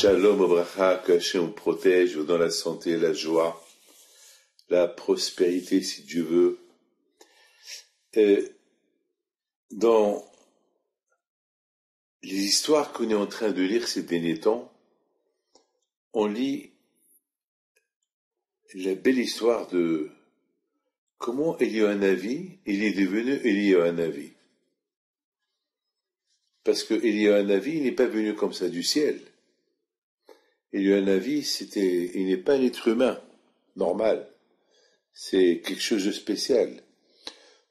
Shalom Obracha, que Hachem vous protège dans la santé, la joie, la prospérité si Dieu veut. Dans les histoires qu'on est en train de lire ces derniers temps, on lit la belle histoire de comment Eliyahu il est devenu Eliyahu. Parce que Eliyahu il n'est pas venu comme ça du ciel. Eliyahu il n'est pas un être humain normal. C'est quelque chose de spécial.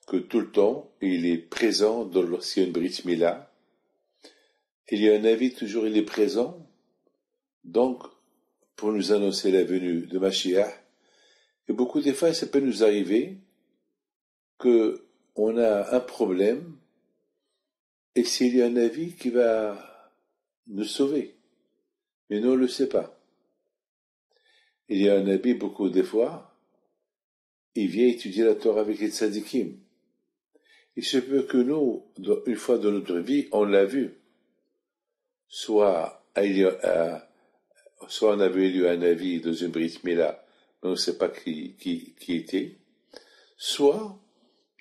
Que tout le temps, il est présent lorsqu'il y a une Brit Mila. Eliyahu toujours il est présent. Donc, pour nous annoncer la venue de Mashiach. Et beaucoup des fois, ça peut nous arriver que on a un problème et c'est Eliyahu qui va nous sauver. Mais nous, on ne le sait pas. Eliyahu, beaucoup des fois, il vient étudier la Torah avec les tzadikim. Il se peut que nous, une fois dans notre vie, on l'a vu. Soit on a vu Eliyahu dans une Brit Mila, mais on ne sait pas qui était. Soit,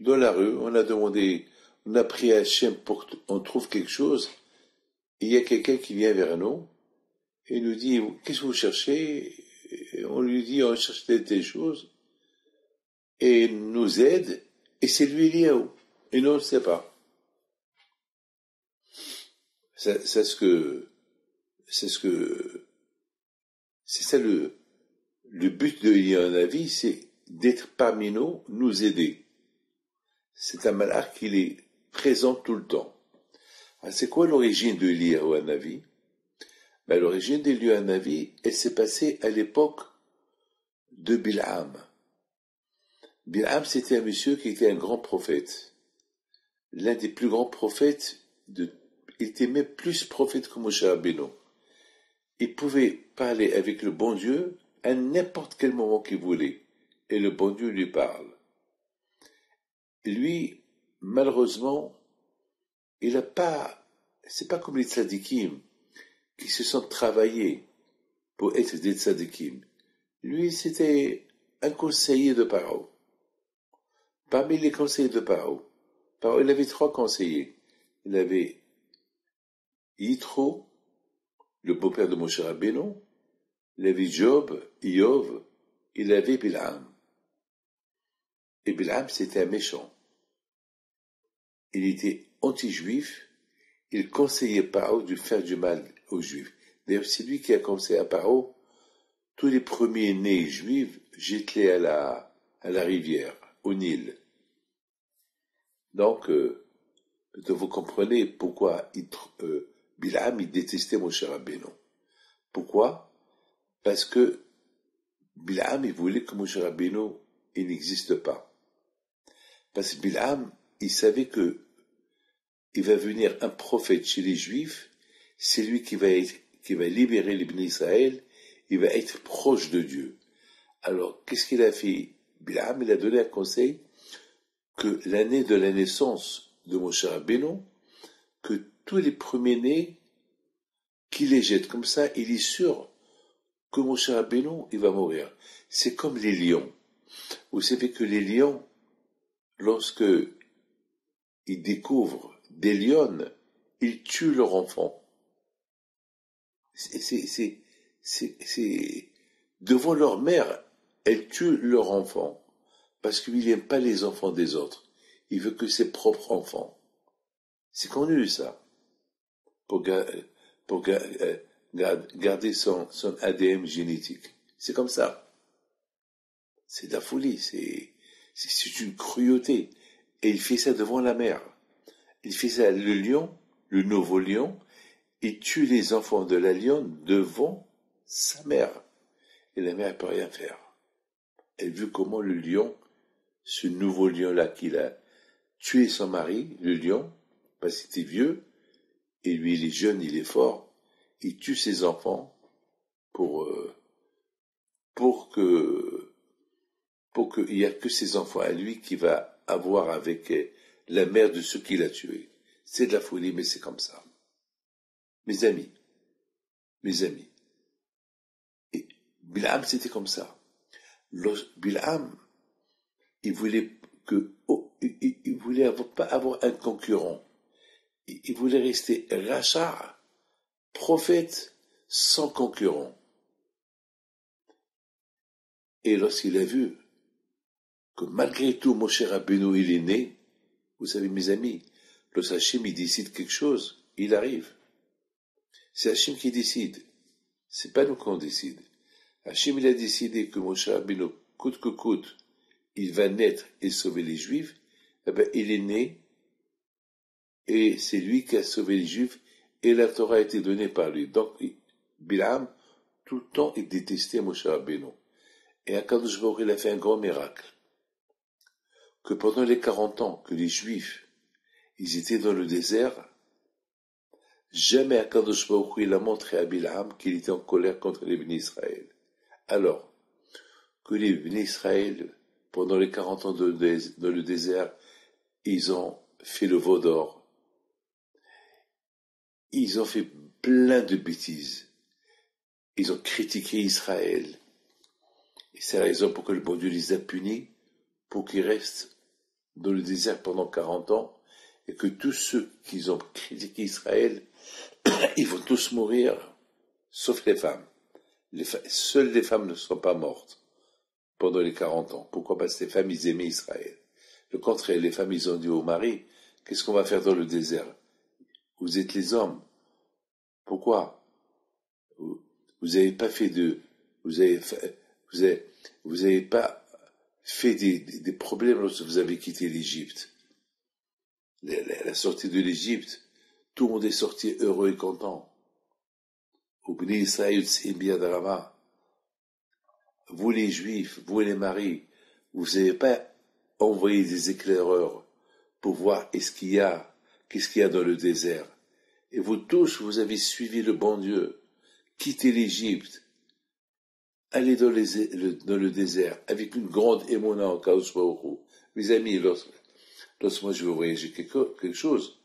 dans la rue, on a demandé, on a prié à Hachem pour qu'on trouve quelque chose, et il y a quelqu'un qui vient vers nous, et nous dit, qu'est-ce que vous cherchez? Et on lui dit, on cherche des choses, et nous aide, et c'est lui Eliyahu, et nous on ne sait pas. C'est ça le but de Eliyahu, c'est d'être parmi nous, nous aider. C'est un malach qui est présent tout le temps. Alors, c'est quoi l'origine de Eliyahu? L'origine d'Eliyahu, elle s'est passée à l'époque de Bil'am. Bil'am, c'était un monsieur qui était un grand prophète. L'un des plus grands prophètes, il était même plus prophète que Moshe Rabbeinu. Il pouvait parler avec le bon Dieu à n'importe quel moment qu'il voulait. Et le bon Dieu lui parle. Lui, malheureusement, c'est pas comme les tzadikim, qui se sont travaillés pour être des tzadikim. Lui, c'était un conseiller de Paro. Parmi les conseillers de Paro, il avait 3 conseillers. Il avait Yitro, le beau-père de Moshe Rabbeinu, il avait Iov, il avait Bil'am. Et Bil'am, c'était un méchant. Il était anti-juif, il conseillait Paro de faire du mal aux juifs. D'ailleurs, c'est lui qui a conseillé à Paro, tous les premiers-nés juifs, jette-les à la rivière, au Nil. Donc, vous comprenez pourquoi Bil'am, il détestait Moshe Rabbeinu. Pourquoi? Parce que Bil'am, il voulait que Moshe Rabbeinu, il n'existe pas. Parce que Bil'am, il savait que il va venir un prophète chez les Juifs, c'est lui qui va libérer les Bnei Israël, il va être proche de Dieu. Alors, qu'est-ce qu'il a fait? Bil'am, il a donné un conseil que l'année de la naissance de Moshe Rabbeinu, que tous les premiers-nés, qu'il les jette comme ça, il est sûr que Moshe Rabbeinu, il va mourir. C'est comme les lions. Vous savez que les lions, lorsque ils découvrent des lionnes, ils tuent leur enfant. C'est devant leur mère, elles tuent leur enfant. Parce qu'il n'aime pas les enfants des autres. Il veut que ses propres enfants. C'est connu, ça. Pour garder son ADN génétique. C'est comme ça. C'est de la folie. C'est une cruauté. Et il fait ça devant la mère. Il fait ça, le lion, le nouveau lion, il tue les enfants de la lionne devant sa mère. Et la mère ne peut rien faire. Elle vu comment le lion, ce nouveau lion-là qu'il a tué son mari, le lion, parce qu'il était vieux, et lui il est jeune, il est fort, il tue ses enfants pour qu'il n'y a que ses enfants à lui qui va avoir avec la mère de ceux qu'il a tués. C'est de la folie, mais c'est comme ça. Mes amis, Bilham, c'était comme ça. Bilham, il voulait il voulait pas avoir un concurrent. Il voulait rester Racha, prophète, sans concurrent. Et lorsqu'il a vu que malgré tout, Moshe Rabbeinu, il est né, vous savez, mes amis, lorsque Hachem, il décide quelque chose, il arrive. C'est Hachem qui décide. C'est pas nous qu'on décide. Hachem, il a décidé que Moshe Rabbeinu, coûte que coûte, il va naître et sauver les Juifs. Eh ben, il est né, et c'est lui qui a sauvé les Juifs, et la Torah a été donnée par lui. Donc, Bilham, tout le temps, il détestait Moshe Rabbeinu. Et Akadosh Baruch Hu, il a fait un grand miracle. Que pendant les 40 ans que les Juifs, ils étaient dans le désert, jamais Akadosh Baruch Hu, il a montré à Bilham qu'il était en colère contre les Bénis Israël. Alors, que les Bénis Israël, pendant les 40 ans dans le désert, ils ont fait le veau d'or. Ils ont fait plein de bêtises. Ils ont critiqué Israël. Et c'est la raison pour que le bon Dieu les a punis, pour qu'ils restent dans le désert pendant 40 ans, et que tous ceux qui ont critiqué Israël, ils vont tous mourir, sauf les femmes. Seules les femmes ne sont pas mortes pendant les 40 ans. Pourquoi? Parce que les femmes, ils aimaient Israël. Le contraire, les femmes, ils ont dit au mari, qu'est-ce qu'on va faire dans le désert? Vous êtes les hommes. Pourquoi? Vous avez pas fait vous avez pas fait des problèmes lorsque vous avez quitté l'Égypte. La sortie de l'Égypte, tout le monde est sorti heureux et content. Ubni Israël Tzimbiadrama. Vous les Juifs, vous les maris, vous n'avez pas envoyé des éclaireurs pour voir qu'est-ce qu'il y a dans le désert. Et vous tous, vous avez suivi le bon Dieu, quittez l'Égypte, allez dans le désert, avec une grande émona en Kadosh Baruch Hu. Mes amis, lorsque moi je veux voyager quelque chose,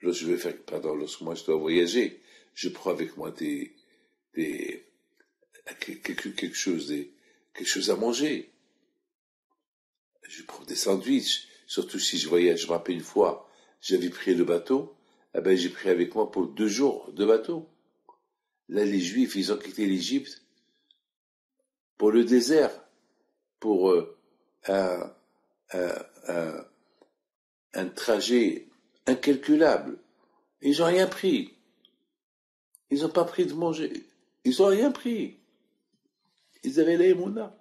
lorsque moi je dois voyager, je prends avec moi quelque chose à manger. Je prends des sandwichs, surtout si je voyage. Je me rappelle une fois, j'avais pris le bateau, j'ai pris avec moi pour 2 jours de bateau. Là, les Juifs, ils ont quitté l'Égypte pour le désert, pour un trajet incalculable. Ils n'ont rien pris. Ils n'ont pas pris de manger. Ils n'ont rien pris. Ils avaient la émouna.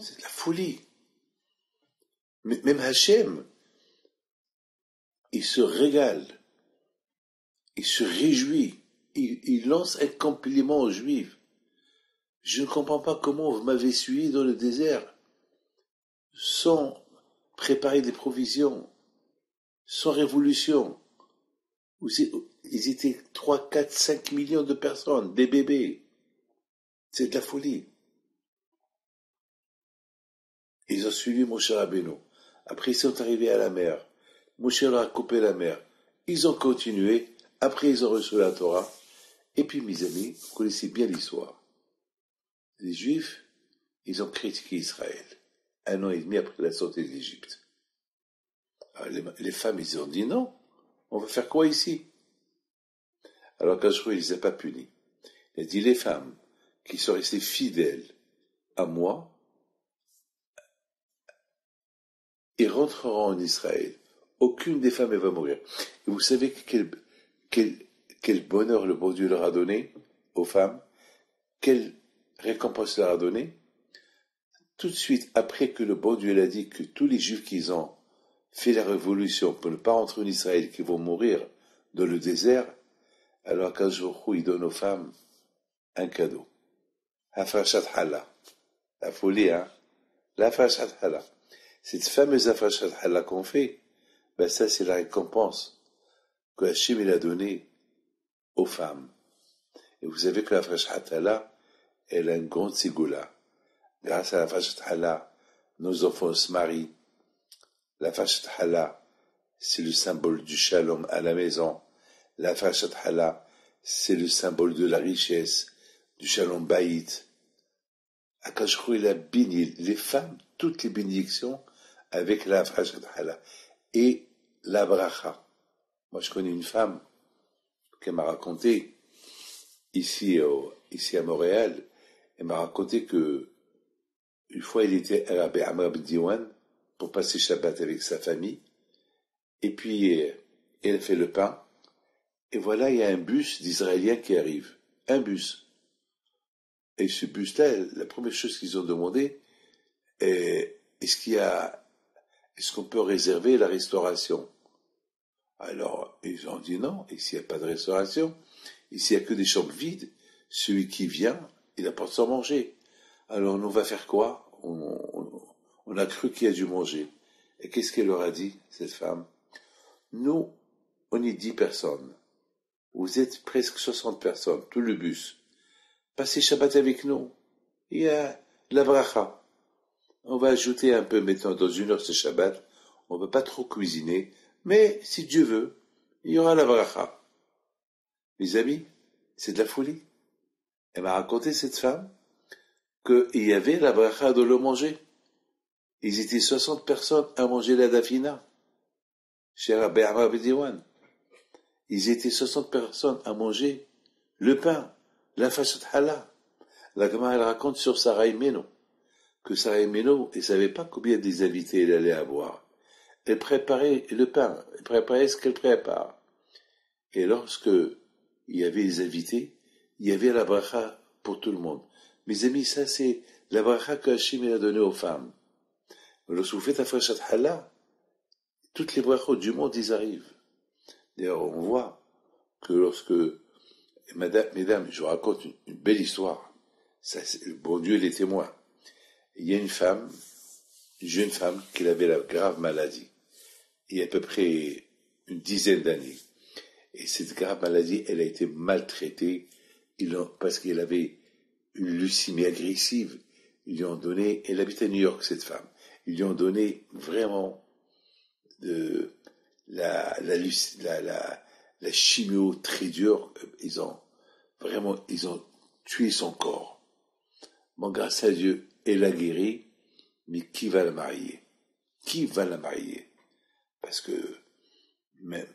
C'est de la folie. Mais même Hachem, il se régale. Il se réjouit. Il lance un compliment aux Juifs. Je ne comprends pas comment vous m'avez suivi dans le désert, sans préparer des provisions, sans révolution. Ils étaient 3, 4, 5 millions de personnes, des bébés. C'est de la folie. Ils ont suivi Moshe Rabbeinu. Après, ils sont arrivés à la mer. Moshe leur a coupé la mer. Ils ont continué. Après, ils ont reçu la Torah. Et puis, mes amis, vous connaissez bien l'histoire. Les Juifs, ils ont critiqué Israël. 1 an et demi après la sortie de l'Égypte. Les femmes, ils ont dit non. On va faire quoi ici? Alors qu'Hachem, il les a pas punis. Il a dit les femmes qui sont restées fidèles à moi, ils rentreront en Israël. Aucune des femmes ne va mourir. Et vous savez quel bonheur le bon Dieu leur a donné aux femmes? Quelle récompense leur a donné? Tout de suite, après que le bon Dieu a dit que tous les Juifs qui ont fait la révolution pour ne pas rentrer en Israël, qui vont mourir dans le désert, alors qu'un jour il donne aux femmes un cadeau. Afrashat Hala. La folie, hein? L'Afrashat Hala. Cette fameuse Afrashat Hala qu'on fait, ça c'est la récompense que Hachem il a donnée aux femmes. Et vous savez que l'Afrashat Hala, elle a une grande ségoula. Grâce à l'Afrashat Hala, nos enfants se marient. L'Afrashat Hala, c'est le symbole du shalom à la maison. La Farashat Hala, c'est le symbole de la richesse, du Shalom Bayit. Akash Hu, il a béni les femmes, toutes les bénédictions, avec la Farashat Hala. Et la bracha. Moi, je connais une femme qui m'a raconté, ici à Montréal, elle m'a raconté que une fois, il était à Rabbi Amr ben Diwan pour passer Shabbat avec sa famille. Et puis, elle fait le pain. Et voilà, il y a un bus d'Israéliens qui arrive. Un bus. Et ce bus-là, la première chose qu'ils ont demandé est, est-ce qu'on peut réserver la restauration? Alors, ils ont dit non, ici il n'y a pas de restauration. Ici il n'y a que des chambres vides. Celui qui vient, il apporte sans manger. Alors, on va faire quoi? On a cru qu'il y a dû manger. Et qu'est-ce qu'elle leur a dit, cette femme? Nous, on est 10 personnes. Vous êtes presque 60 personnes, tout le bus. Passez Shabbat avec nous. Il y a la bracha. On va ajouter un peu, maintenant, dans 1 heure ce Shabbat. On ne va pas trop cuisiner, mais si Dieu veut, il y aura la bracha. Mes amis, c'est de la folie. Elle m'a raconté, cette femme, qu'il y avait la bracha de le manger. Ils étaient 60 personnes à manger la dafina. Chez Rabbi Amr ben Diwan. Ils étaient 60 personnes à manger le pain, la Farashat Hala. La Gemara, elle raconte sur Sarah Imenu, que Sarah Imenu, elle ne savait pas combien des invités elle allait avoir. Elle préparait le pain, elle préparait ce qu'elle prépare. Et lorsque il y avait les invités, il y avait la bracha pour tout le monde. Mes amis, ça c'est la bracha que Hachem a donnée aux femmes. Lorsque vous faites la Farashat Hala, toutes les brachot du monde, ils arrivent. D'ailleurs, on voit que lorsque, mesdames, je vous raconte une belle histoire. Ça, le bon Dieu est les témoins. Il y a une jeune femme, qui avait la grave maladie. Il y a à peu près une dizaine d'années. Et cette grave maladie, elle a été maltraitée, parce qu'elle avait une leucémie agressive. Ils lui ont donné, elle habite à New York, cette femme. Ils lui ont donné vraiment la chimio très dure. Ils ont tué son corps. Bon, grâce à Dieu, elle a guéri, mais qui va la marier? Qui va la marier? Parce que, même,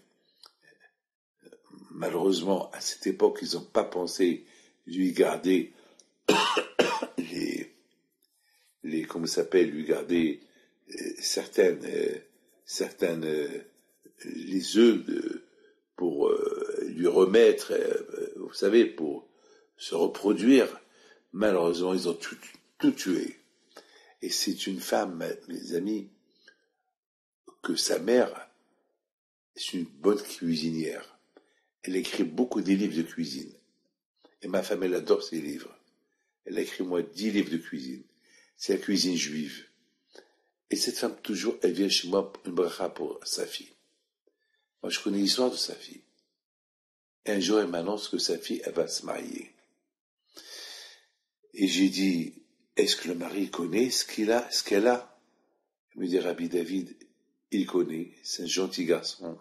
malheureusement, à cette époque, ils n'ont pas pensé lui garder comment ça s'appelle, lui garder certaines les œufs pour lui remettre, vous savez, pour se reproduire. Malheureusement, ils ont tout tué. Et c'est une femme, mes amis, que sa mère est une bonne cuisinière. Elle écrit beaucoup des livres de cuisine. Et ma femme, elle adore ces livres. Elle a écrit, moi, 10 livres de cuisine. C'est la cuisine juive. Et cette femme, toujours, elle vient chez moi une bracha pour sa fille. Moi, je connais l'histoire de sa fille. Et un jour, elle m'annonce que sa fille, elle va se marier. Et j'ai dit, est-ce que le mari connaît ce qu'elle a? Il me dit, Rabbi David, il connaît, c'est un gentil garçon.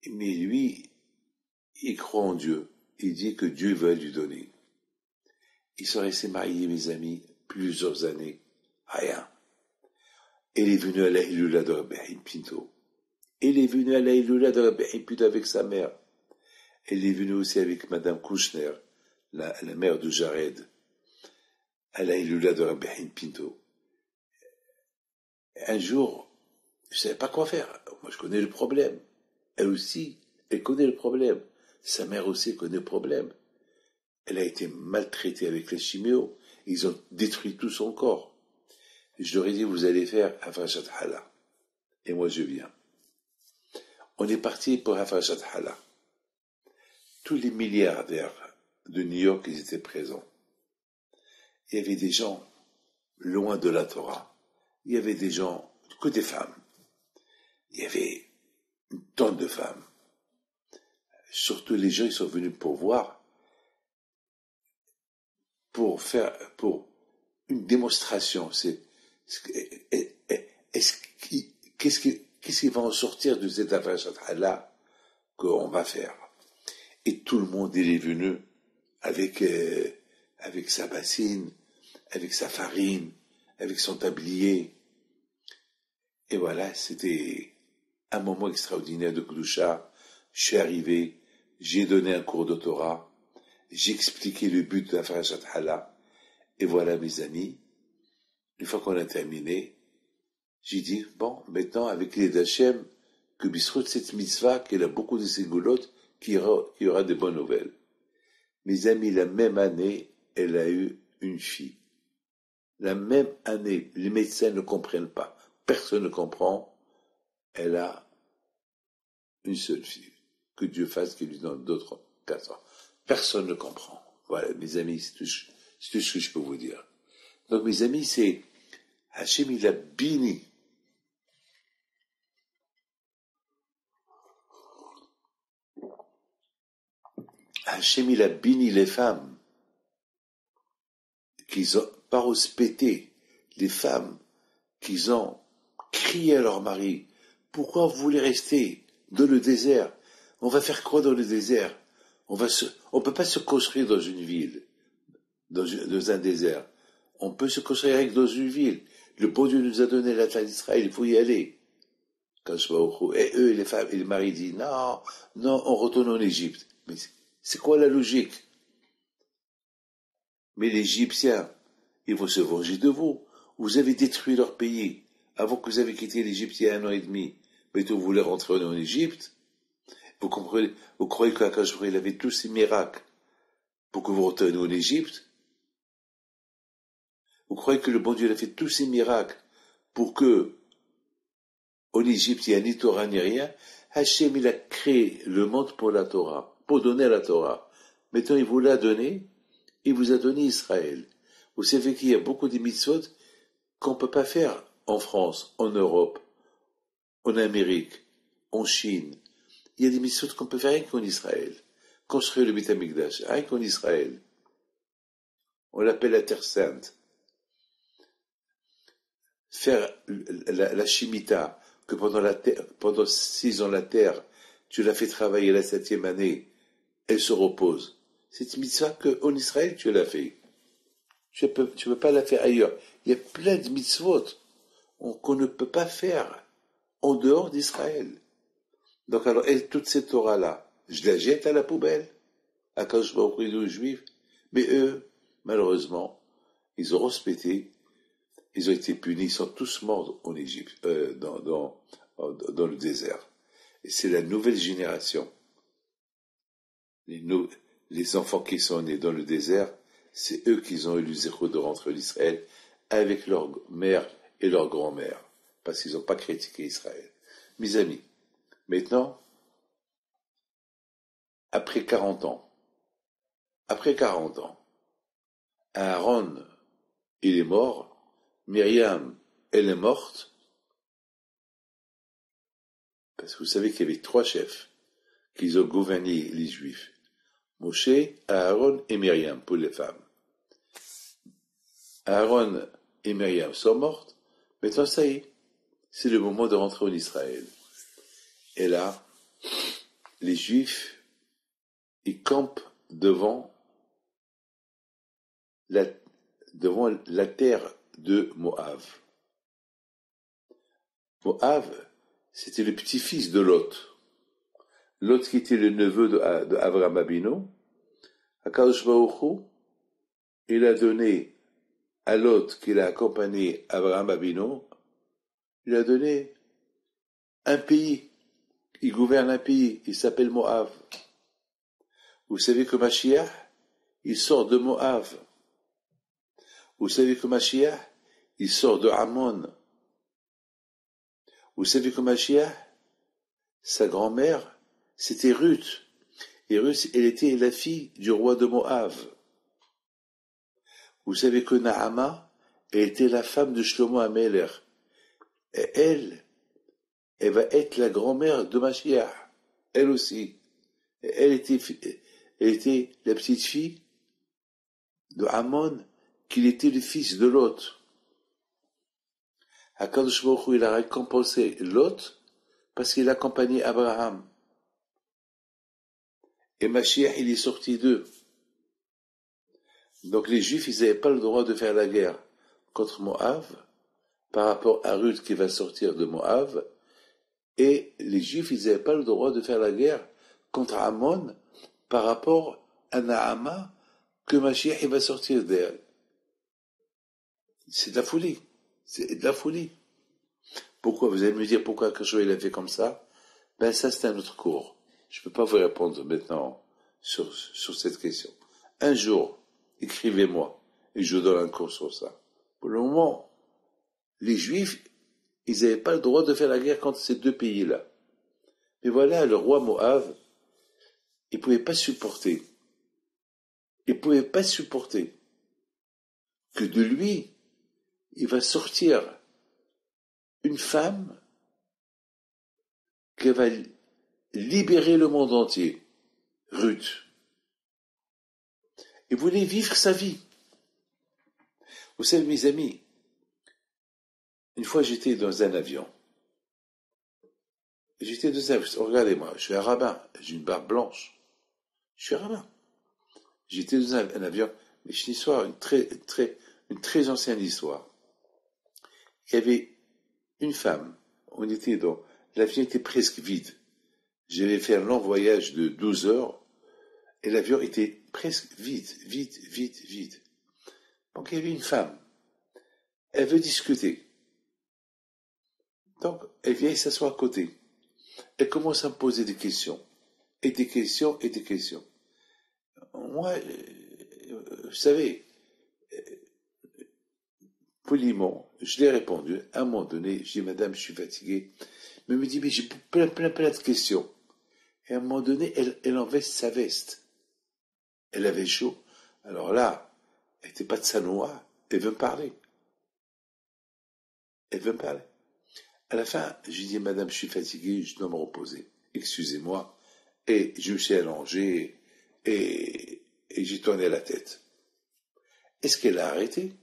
Mais lui, il croit en Dieu. Il dit que Dieu va lui donner. Ils sont restés mariés, mes amis, plusieurs années. Rien. Elle est venue à la Hiloula de Rabbi Pinto. Elle est venue à la Hiloula de Rabbi Pinto avec sa mère. Elle est venue aussi avec Madame Kouchner, la mère de Jared, à la Hiloula de Rabbi Pinto. Un jour, je ne savais pas quoi faire. Moi, je connais le problème. Elle aussi, elle connaît le problème. Sa mère aussi connaît le problème. Elle a été maltraitée avec les chimios. Ils ont détruit tout son corps. Je leur ai dit, vous allez faire Farashat Hala. Et moi, je viens. On est parti pour Farashat Hala. Tous les milliardaires de New York, ils étaient présents. Il y avait des gens loin de la Torah. Il y avait des gens, que des femmes. Il y avait une tonne de femmes. Surtout les gens, ils sont venus pour voir, pour une démonstration. Qu'est-ce qui va en sortir de cette Farashat Hala? qu'on va faire. Et tout le monde, il est venu avec, avec sa bassine, avec sa farine, avec son tablier. Et voilà, c'était un moment extraordinaire de Kedusha. Je suis arrivé, j'ai donné un cours de Torah, j'ai expliqué le but de la Parashat Hala. Et voilà, mes amis, une fois qu'on a terminé, j'ai dit, bon, maintenant, avec l'aide d'Hachem, que Bisrout, cette mitzvah, qu'elle a beaucoup de ségoulottes, qu'il y aura de bonnes nouvelles. Mes amis, la même année, elle a eu une fille. La même année, les médecins ne comprennent pas. Personne ne comprend. Elle a une seule fille. Que Dieu fasse qu'il lui donne d'autres 4 ans. Personne ne comprend. Voilà, mes amis, c'est tout ce que je peux vous dire. Donc, mes amis, c'est Hachem, il a béni. Hachem, il a béni les femmes qui ont pas respecté, les femmes qui ont crié à leur mari. Pourquoi vous voulez rester dans le désert? On va faire quoi dans le désert? On peut pas se construire dans une ville, dans un désert. On peut se construire avec dans une ville. Le bon Dieu nous a donné la terre d'Israël, il faut y aller. Et eux, les femmes, et les maris disent, non, non, on retourne en Égypte. Mais c'est quoi la logique? Mais les Égyptiens, ils vont se venger de vous. Vous avez détruit leur pays. Avant que vous avez quitté l'Égypte il y a 1 an et demi. Mais vous voulez rentrer en Égypte? Vous croyez qu'Akash il avait tous ces miracles pour que vous retourniez en Égypte? Vous croyez que le bon Dieu a fait tous ces miracles pour que, en Égypte, il n'y a ni Torah ni rien? Hachem, il a créé le monde pour la Torah, pour donner la Torah. Maintenant, il vous l'a donné, il vous a donné Israël. Vous savez qu'il y a beaucoup de mitzvot qu'on ne peut pas faire en France, en Europe, en Amérique, en Chine. Il y a des mitzvot qu'on peut faire rien qu'en Israël. Construire le Beit HaMikdash, rien qu'en Israël. On l'appelle la Terre Sainte. Faire la Shemitah, que pendant 6 ans la terre, tu l'as fait travailler la 7e année, elle se repose. C'est une mitzvah qu'en Israël tu l'as fait. Tu peux pas la faire ailleurs. Il y a plein de mitzvot qu'on ne peut pas faire en dehors d'Israël. Donc alors, toute cette Torah-là, je la jette à la poubelle, à quand je vais auprès aux Juifs. Mais eux, malheureusement, ils ont respecté, ils ont été punis, ils sont tous morts en Égypte, dans le désert. Et c'est la nouvelle génération. Les enfants qui sont nés dans le désert, c'est eux qui ont eu le zéro de rentrer en Israël avec leur mère et leur grand-mère, parce qu'ils n'ont pas critiqué Israël. Mes amis, maintenant, après 40 ans, Aaron, il est mort, Myriam, elle est morte, parce que vous savez qu'il y avait 3 chefs qui ont gouverné les Juifs. Moshe, Aaron et Myriam, pour les femmes. Aaron et Myriam sont mortes, maintenant ça y est, c'est le moment de rentrer en Israël. Et là, les Juifs, ils campent devant la terre de Moab. Moab, c'était le petit-fils de Lot. Lot qui était le neveu d'Avraham Abino. Akadosh Baruch Hu, il a donné à Lot, qui l'a accompagné Avraham Abino, il a donné un pays. Il gouverne un pays, il s'appelle Moab. Vous savez que Mashiach, il sort de Moab. Vous savez que Mashiach, il sort de Ammon. Vous savez que Mashiach, sa grand-mère, c'était Ruth. Et Ruth, elle était la fille du roi de Moab. Vous savez que Naama, elle était la femme de Shlomo Ameler. Et elle va être la grand-mère de Mashiach. Elle aussi. Et elle était la petite fille de Ammon, qu'il était le fils de Lot. Akadosh Baruch Hu, il a récompensé Lot parce qu'il accompagnait Abraham. Et Mashiach, il est sorti d'eux. Donc les Juifs, ils n'avaient pas le droit de faire la guerre contre Moab, par rapport à Ruth qui va sortir de Moab, et les Juifs, ils n'avaient pas le droit de faire la guerre contre Ammon, par rapport à Naama, que Mashiach, il va sortir d'elle. C'est de la folie. C'est de la folie. Pourquoi? Vous allez me dire pourquoi Akashua il a fait comme ça? Ben ça c'est un autre cours. Je ne peux pas vous répondre maintenant sur cette question. Un jour, écrivez-moi et je vous donne un cours sur ça. Pour le moment, les Juifs, ils n'avaient pas le droit de faire la guerre contre ces deux pays-là. Mais voilà, le roi Moab, il ne pouvait pas supporter. Il ne pouvait pas supporter que de lui, il va sortir une femme qui va libérer le monde entier, Ruth. Il voulait vivre sa vie. Vous savez, mes amis, une fois j'étais dans un avion. Regardez-moi, je suis un rabbin, j'ai une barbe blanche. Je suis un rabbin. J'étais dans un avion, mais c'est une histoire, une très ancienne histoire. Il y avait une femme, l'avion était presque vide. J'allais faire un long voyage de 12 heures, et l'avion était presque vide. Donc il y avait une femme, elle veut discuter. Donc elle vient s'asseoir à côté. Elle commence à me poser des questions. Et des questions. Moi, vous savez, poliment, je l'ai répondu. À un moment donné, je dis, madame, je suis fatigué. Mais elle me dit, mais j'ai plein de questions. Et à un moment donné, elle enlève sa veste. Elle avait chaud. Alors là, elle n'était pas de sa noix. Elle veut me parler. À la fin, je lui dis, madame, je suis fatigué, je dois me reposer. Excusez-moi. Et je me suis allongé et j'ai tourné la tête. Est-ce qu'elle a arrêté?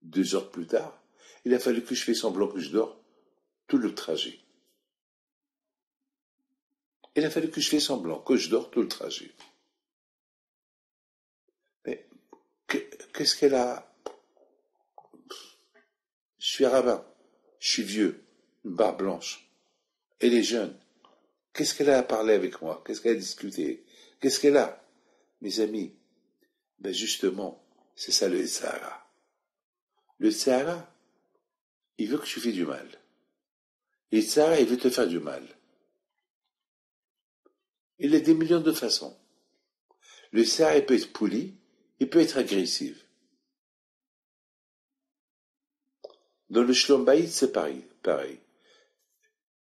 2 heures plus tard, il a fallu que je fasse semblant que je dors tout le trajet. Mais qu'est-ce qu'elle a? Je suis rabbin, je suis vieux, une barbe blanche. Elle est jeune. Qu'est-ce qu'elle a à parler avec moi? Qu'est-ce qu'elle a discuté? Qu'est-ce qu'elle a? Mes amis, ben justement, c'est ça le Sahara. Le Sahara, il veut que tu fais du mal. Et le Sahara, il veut te faire du mal. Il a des millions de façons. Le Sahara, il peut être poli, il peut être agressif. Dans le Shlom Bayit, c'est pareil.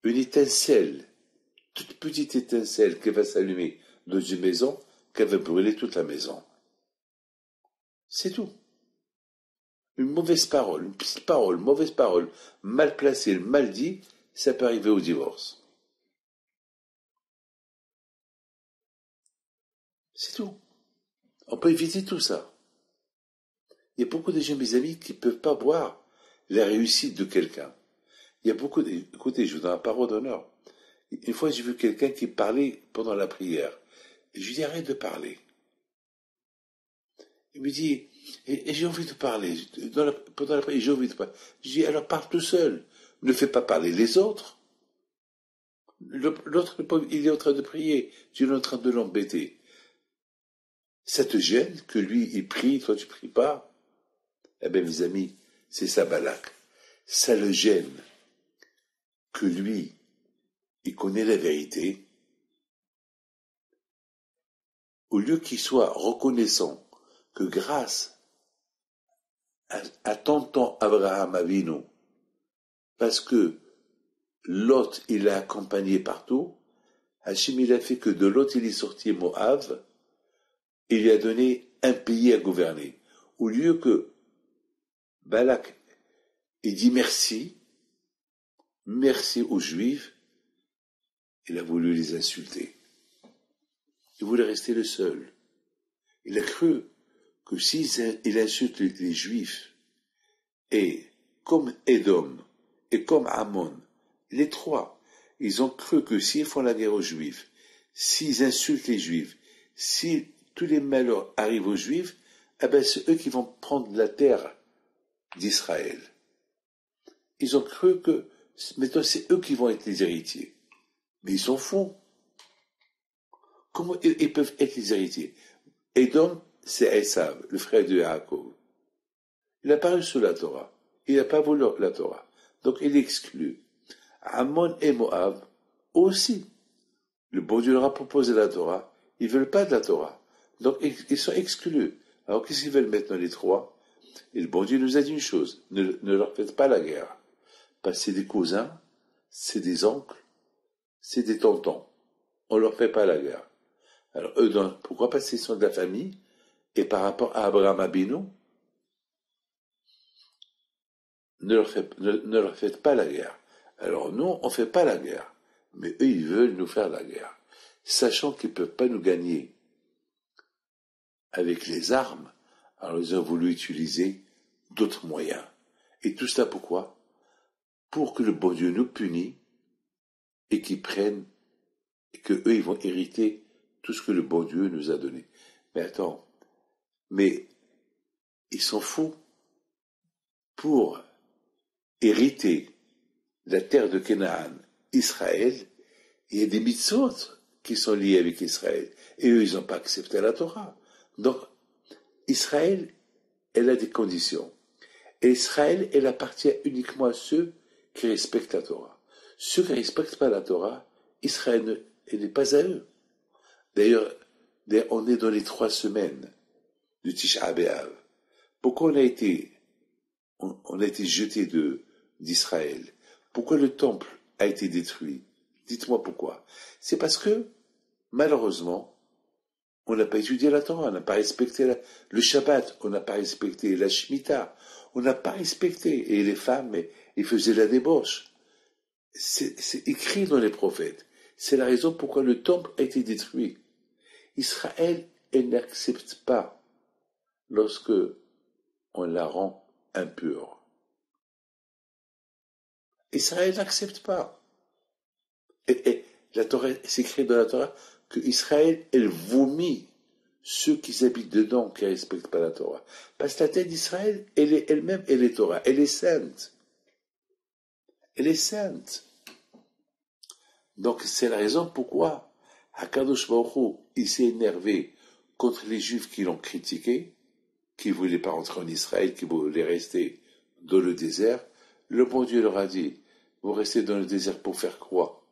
Une étincelle, toute petite étincelle qui va s'allumer dans une maison, qui va brûler toute la maison. C'est tout. Une mauvaise parole, une petite parole, mauvaise parole, mal placée, mal dit, ça peut arriver au divorce. C'est tout. On peut éviter tout ça. Il y a beaucoup de gens, mes amis, qui ne peuvent pas voir la réussite de quelqu'un. Il y a beaucoup écoutez, je vous donne la parole d'honneur. Une fois, j'ai vu quelqu'un qui parlait pendant la prière. Et je lui dis, arrête de parler. Il me dit, et j'ai envie de parler. Pendant la prière, j'ai envie de parler. Je dis, alors parle tout seul. Ne fais pas parler les autres. L'autre, il est en train de prier. Tu es en train de l'embêter. Ça te gêne que lui, il prie, toi, tu pries pas? Eh bien, mes amis, c'est ça, Balak. Ça le gêne que lui, il connaît la vérité. Au lieu qu'il soit reconnaissant que grâce à tonton Abraham Avinu, parce que Lot, il l'a accompagné partout, Hachim, il a fait que de Lot, il est sorti Moab, il lui a donné un pays à gouverner. Au lieu que Balak, il dit merci aux Juifs, il a voulu les insulter. Il voulait rester le seul. Il a cru que s'il insulte les Juifs, et comme Édom, et comme Ammon, les trois, ils ont cru que s'ils font la guerre aux Juifs, s'ils insultent les Juifs, si tous les malheurs arrivent aux Juifs, eh ben c'est eux qui vont prendre la terre d'Israël. Ils ont cru que maintenant c'est eux qui vont être les héritiers. Mais ils sont fous. Comment ils peuvent être les héritiers? Edom, c'est Esav, le frère de Yaakov. Il n'a pas reçu la Torah. Il n'a pas voulu la Torah. Donc il est exclu. Ammon et Moab aussi. Le bon Dieu leur a proposé la Torah. Ils ne veulent pas de la Torah. Donc ils sont exclus. Alors qu'est-ce qu'ils veulent maintenant les trois? Et le bon Dieu nous a dit une chose. Ne leur faites pas la guerre. Parce que c'est des cousins, c'est des oncles, c'est des tontons. On ne leur fait pas la guerre. Alors eux, pourquoi? Parce qu'ils sont de la famille. Et par rapport à Abraham Abinu, ne leur faites pas la guerre. Alors nous, on ne fait pas la guerre. Mais eux, ils veulent nous faire la guerre. Sachant qu'ils ne peuvent pas nous gagner avec les armes, alors ils ont voulu utiliser d'autres moyens. Et tout cela pourquoi? Pour que le bon Dieu nous punisse et qu'ils prennent, et que eux, ils vont hériter tout ce que le bon Dieu nous a donné. Mais attends, mais ils sont fous. Pour hériter la terre de Canaan, Israël, il y a des mitzvot qui sont liés avec Israël. Et eux, ils n'ont pas accepté la Torah. Donc, Israël, elle a des conditions. Et Israël, elle appartient uniquement à ceux qui respectent la Torah. Ceux qui ne respectent pas la Torah, Israël, elle n'est pas à eux. D'ailleurs, on est dans les 3 semaines du Tisha B'Av. Pourquoi on a été jeté d'Israël? Pourquoi le temple a été détruit? Dites-moi pourquoi. C'est parce que, malheureusement, on n'a pas étudié la Torah, on n'a pas respecté le Shabbat, on n'a pas respecté la Shemitah, on n'a pas respecté. Et les femmes, ils faisaient la débauche. C'est écrit dans les prophètes. C'est la raison pourquoi le temple a été détruit. Israël, elle n'accepte pas lorsque on la rend impure. Israël n'accepte pas. Et la Torah, c'est écrit dans la Torah que Israël, elle vomit ceux qui habitent dedans, qui ne respectent pas la Torah. Parce que la terre d'Israël, elle est elle-même, elle est Torah, elle est sainte. Elle est sainte. Donc c'est la raison pourquoi Hakadosh Baruch Hu, il s'est énervé contre les Juifs qui l'ont critiqué, qui ne voulaient pas rentrer en Israël, qui voulaient rester dans le désert. Le bon Dieu leur a dit, vous restez dans le désert pour faire quoi?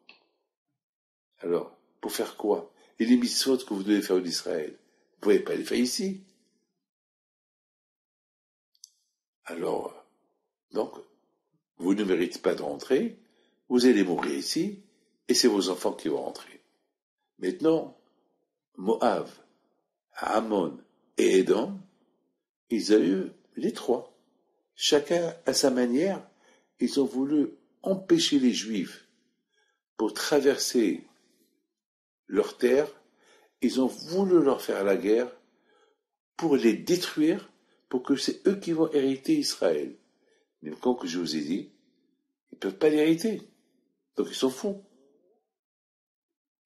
Alors, pour faire quoi? Et les mitzvot que vous devez faire en Israël, vous ne pouvez pas les faire ici. Alors, donc, vous ne méritez pas de rentrer, vous allez mourir ici, et c'est vos enfants qui vont rentrer. Maintenant, Moab, Ammon et Édom, ils ont eu les trois. Chacun à sa manière, ils ont voulu empêcher les Juifs pour traverser leur terre, ils ont voulu leur faire la guerre pour les détruire, pour que c'est eux qui vont hériter Israël. Mais comme je vous ai dit, ils ne peuvent pas l'hériter. Donc ils sont fous.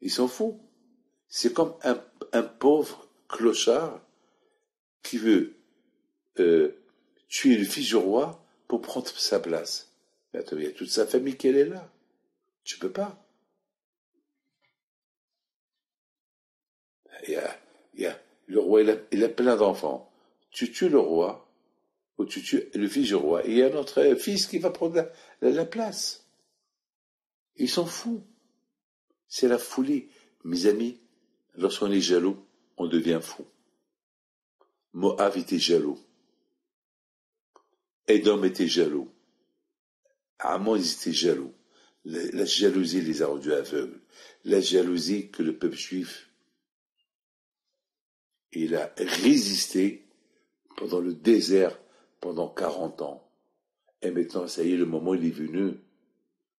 Ils sont fous. C'est comme un pauvre clochard qui veut tuer le fils du roi pour prendre sa place. Mais attends, il y a toute sa famille qui est là. Tu peux pas. Le roi, il a plein d'enfants. Tu tues le roi, ou tu tues le fils du roi, et il y a un autre fils qui va prendre la place. Ils sont fous. C'est la folie. Mes amis, lorsqu'on est jaloux, on devient fou. Moab était jaloux. Édom était jaloux. Ammon, ils étaient jaloux. La jalousie les a rendus aveugles. La jalousie que le peuple juif, il a résisté pendant le désert pendant 40 ans. Et maintenant, ça y est, le moment il est venu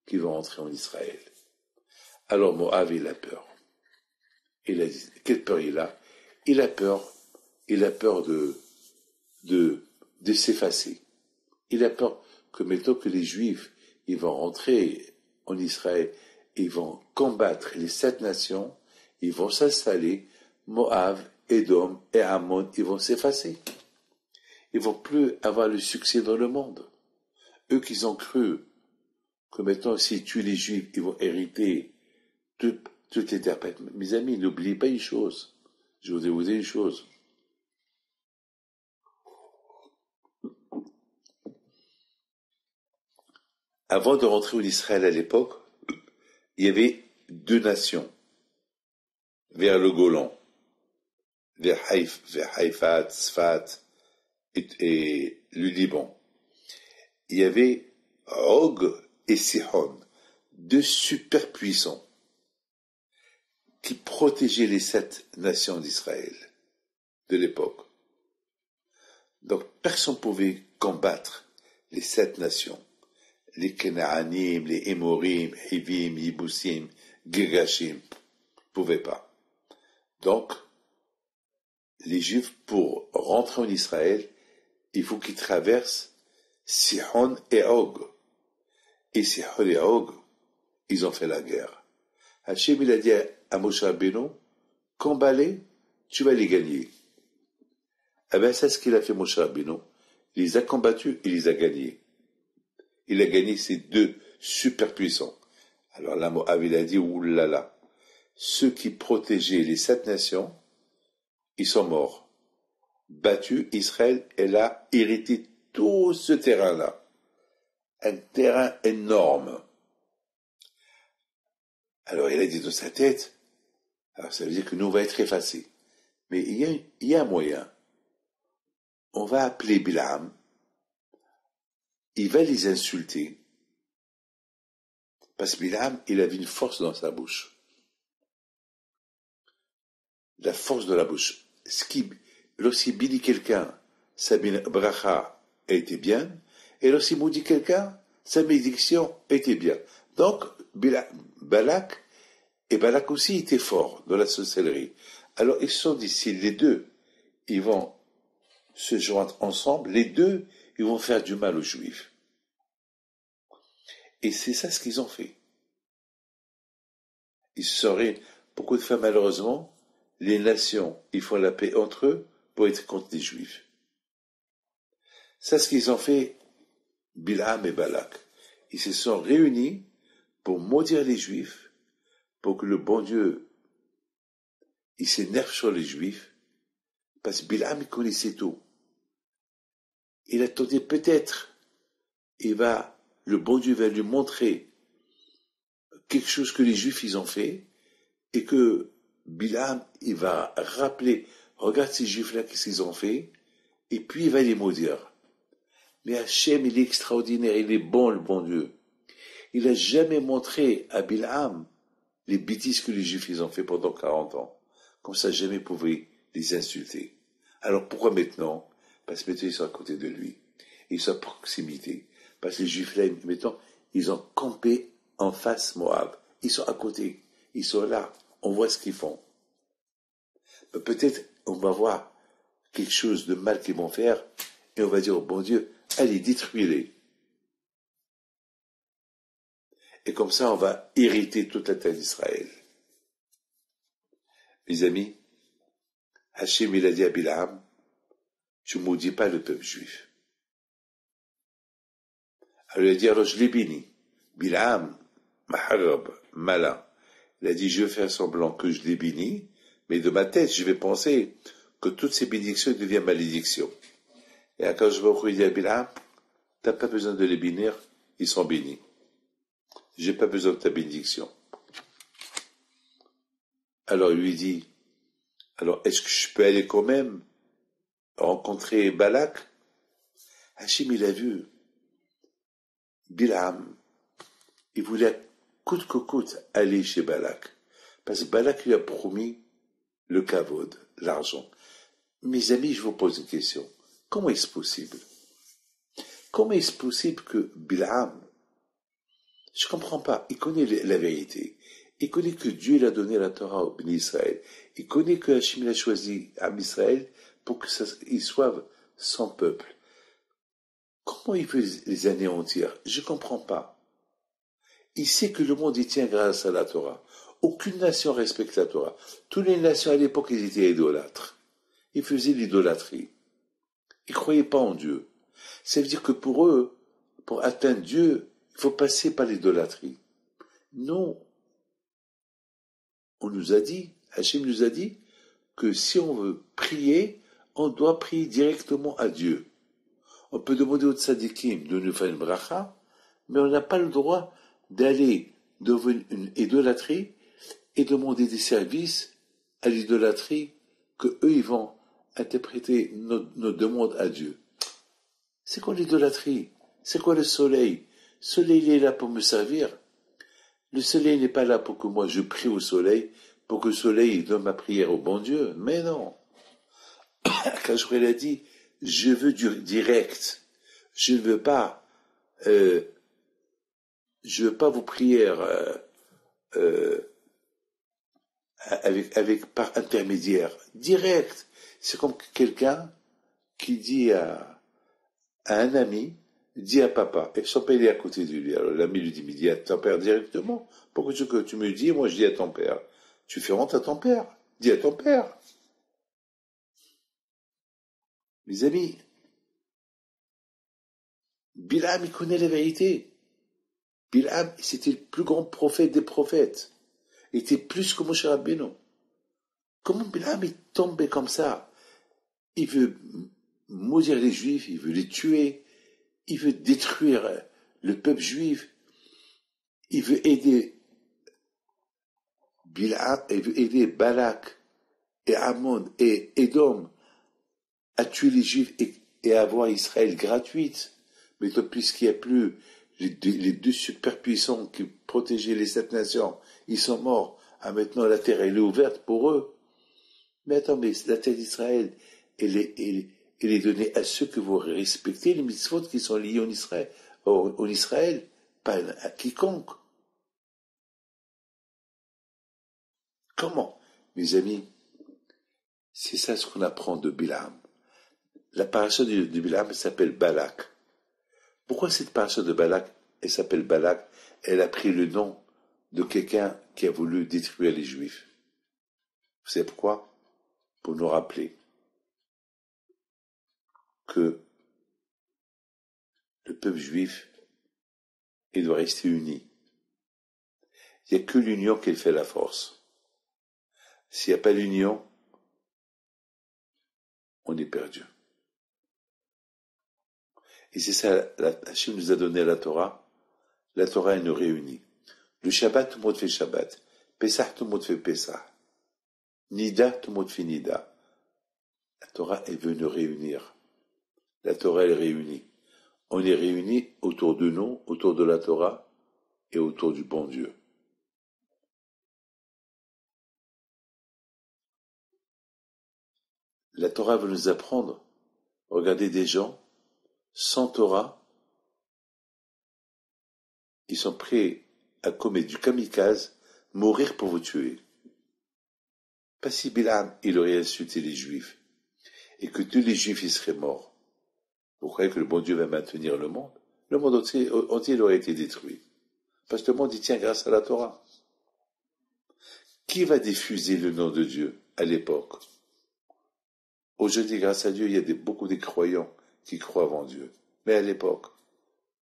qu'ils vont entrer en Israël. Alors Moab, il a peur. Il a dit, quelle peur il a? Il a peur de s'effacer. Il a peur que maintenant que les Juifs, ils vont rentrer en Israël, ils vont combattre les 7 nations, ils vont s'installer, Moab, Édom et Ammon, ils vont s'effacer. Ils vont plus avoir le succès dans le monde. Eux qui ont cru que maintenant, s'ils tuent les Juifs, ils vont hériter toutes les terres. Mes amis, n'oubliez pas une chose. Je voudrais vous dire une chose. Avant de rentrer en Israël à l'époque, il y avait deux nations vers le Golan, vers Haïfa, Tzfat et le Liban. Il y avait Og et Sihon, deux superpuissants qui protégeaient les 7 nations d'Israël de l'époque. Donc personne ne pouvait combattre les 7 nations. Les Kenaanim, les Émorim, Hivim, Yibusim, Girgashim, ne pouvaient pas. Donc, les Juifs, pour rentrer en Israël, il faut qu'ils traversent Sihon et Og. Et Sihon et Og, ils ont fait la guerre. Hachem, il a dit à Moshe Rabbeinu, combat-les, tu vas les gagner. Eh bien, c'est ce qu'il a fait Moshe Rabbeinu. Il les a combattus, il les a gagnés. Il a gagné ces deux superpuissants. Alors là, Moab, il a dit, oulala, ceux qui protégeaient les 7 nations, ils sont morts. Battu, Israël, elle a hérité tout ce terrain-là. Un terrain énorme. Alors il a dit dans sa tête, alors ça veut dire que nous, on va être effacés. Mais il y a un moyen. On va appeler Bilam, il va les insulter, parce que Bilam, il avait une force dans sa bouche. La force de la bouche. Lorsqu'il bénit quelqu'un, sa bracha était bien, et lorsqu'il maudit quelqu'un, sa bénédiction était bien. Donc, Balak aussi étaient forts dans la sorcellerie. Alors, ils se sont dit, si les deux, ils vont se joindre ensemble, les deux, ils vont faire du mal aux Juifs. Et c'est ça ce qu'ils ont fait. Ils seraient, beaucoup de fois malheureusement, les nations, ils font la paix entre eux pour être contre les Juifs. C'est ce qu'ils ont fait, Bilam et Balak. Ils se sont réunis pour maudire les Juifs, pour que le bon Dieu, il s'énerve sur les Juifs, parce que Bilam, il connaissait tout. Il attendait peut-être, le bon Dieu va lui montrer quelque chose que les Juifs, ils ont fait, et que Bilam, il va rappeler, regarde ces Juifs-là, qu'est-ce qu'ils ont fait, et puis il va les maudire. Mais Hachem, il est extraordinaire, il est bon, le bon Dieu. Il n'a jamais montré à Bilam les bêtises que les Juifs, ils ont fait pendant 40 ans. Comme ça, jamais pouvait les insulter. Alors pourquoi maintenant? Parce que maintenant, ils sont à côté de lui. Ils sont à proximité. Parce que les Juifs, là, maintenant, ils ont campé en face Moab. Ils sont à côté. Ils sont là. On voit ce qu'ils font. Peut-être, on va voir quelque chose de mal qu'ils vont faire, et on va dire, oh bon Dieu, allez, détruisez-les. Et comme ça, on va hériter toute la terre d'Israël. Mes amis, Hachem, il a dit à Bilam, tu maudis pas le peuple juif. Alors il a dit, alors je l'ai béni. Bilam, Maharab, malin. Il a dit, je vais faire semblant que je l'ai béni, mais de ma tête, je vais penser que toutes ces bénédictions deviennent malédictions. Et quand je vais dire à Bilam, t'as pas besoin de les bénir, ils sont bénis. J'ai pas besoin de ta bénédiction. Alors il lui dit, alors est-ce que je peux aller quand même rencontrer Balak? Hachem, il a vu Bilam, il voulait coûte que coûte aller chez Balak, parce que Balak lui a promis le kavod, l'argent. Mes amis, je vous pose une question. Comment est-ce possible? Comment est-ce possible que Bilam, je ne comprends pas, il connaît la vérité, il connaît que Dieu il a donné la Torah au béni Israël, il connaît que Hachem a choisi Am Israël pour qu'ils soient son peuple. Comment il peut les anéantir? Je ne comprends pas. Il sait que le monde y tient grâce à la Torah. Aucune nation respecte la Torah. Toutes les nations à l'époque, ils étaient idolâtres. Ils faisaient l'idolâtrie. Ils ne croyaient pas en Dieu. Ça veut dire que pour eux, pour atteindre Dieu, il faut passer par l'idolâtrie. Non. On nous a dit, Hachem nous a dit, que si on veut prier, on doit prier directement à Dieu. On peut demander aux tzadikim de nous faire une bracha, mais on n'a pas le droit d'aller devant une idolâtrie et demander des services à l'idolâtrie que eux ils vont interpréter nos demandes à Dieu. C'est quoi l'idolâtrie? C'est quoi le soleil? Le soleil il est là pour me servir. Le soleil n'est pas là pour que moi je prie au soleil, pour que le soleil donne ma prière au bon Dieu. Mais non. Quand je l'ai dit, je veux du direct. Je ne veux pas, vos prières par intermédiaire. Direct. C'est comme quelqu'un qui dit à un ami, dit à papa, et son père est à côté de lui. Alors l'ami lui dit, mais dis à ton père directement. Pourquoi tu me dis, moi je dis à ton père? Tu fais honte à ton père. Dis à ton père. Mes amis, Bilam, il connaît la vérité. Bilam, c'était le plus grand prophète des prophètes. Il était plus que Moshe Rabbeinu. Comment Bilam est tombé comme ça? Il veut maudire les Juifs, il veut les tuer, il veut détruire le peuple juif, il veut aider Bilam, il veut aider Balak et Amon et Édom à tuer les Juifs et à avoir Israël gratuite. Mais puisqu'il n'y a plus les deux superpuissants qui protégeaient les 7 nations, ils sont morts. Ah, maintenant la terre elle est ouverte pour eux. Mais attends, mais la terre d'Israël, elle est donnée à ceux que vous respectez, les mitzvot qui sont liés en Israël, pas à quiconque. Comment? Mes amis, c'est ça ce qu'on apprend de Bilam. La paracha de Bilam s'appelle Balak. Pourquoi cette paracha de Balak, elle s'appelle Balak? Elle a pris le nom de quelqu'un qui a voulu détruire les Juifs. Vous savez pourquoi? Pour nous rappeler que le peuple juif, il doit rester uni. Il n'y a que l'union qui fait la force. S'il n'y a pas l'union, on est perdu. Et c'est ça, Hachem nous a donné la Torah. La Torah, elle nous réunit. Le Shabbat, tout le monde fait Shabbat. Pessah, tout le monde fait Pessah. Nida, tout le monde fait Nida. La Torah, elle veut nous réunir. La Torah, elle réunit. On est réunis autour de nous, autour de la Torah et autour du bon Dieu. La Torah veut nous apprendre. Regardez des gens, sans Torah, ils sont prêts à commettre du kamikaze, mourir pour vous tuer. Pas si Bilam, il aurait insulté les Juifs, et que tous les Juifs, ils seraient morts. Vous croyez que le bon Dieu va maintenir le monde? Le monde entier il aurait été détruit. Parce que le monde y tient grâce à la Torah. Qui va diffuser le nom de Dieu à l'époque? Aujourd'hui, grâce à Dieu, il y a beaucoup de croyants qui croient en Dieu. Mais à l'époque,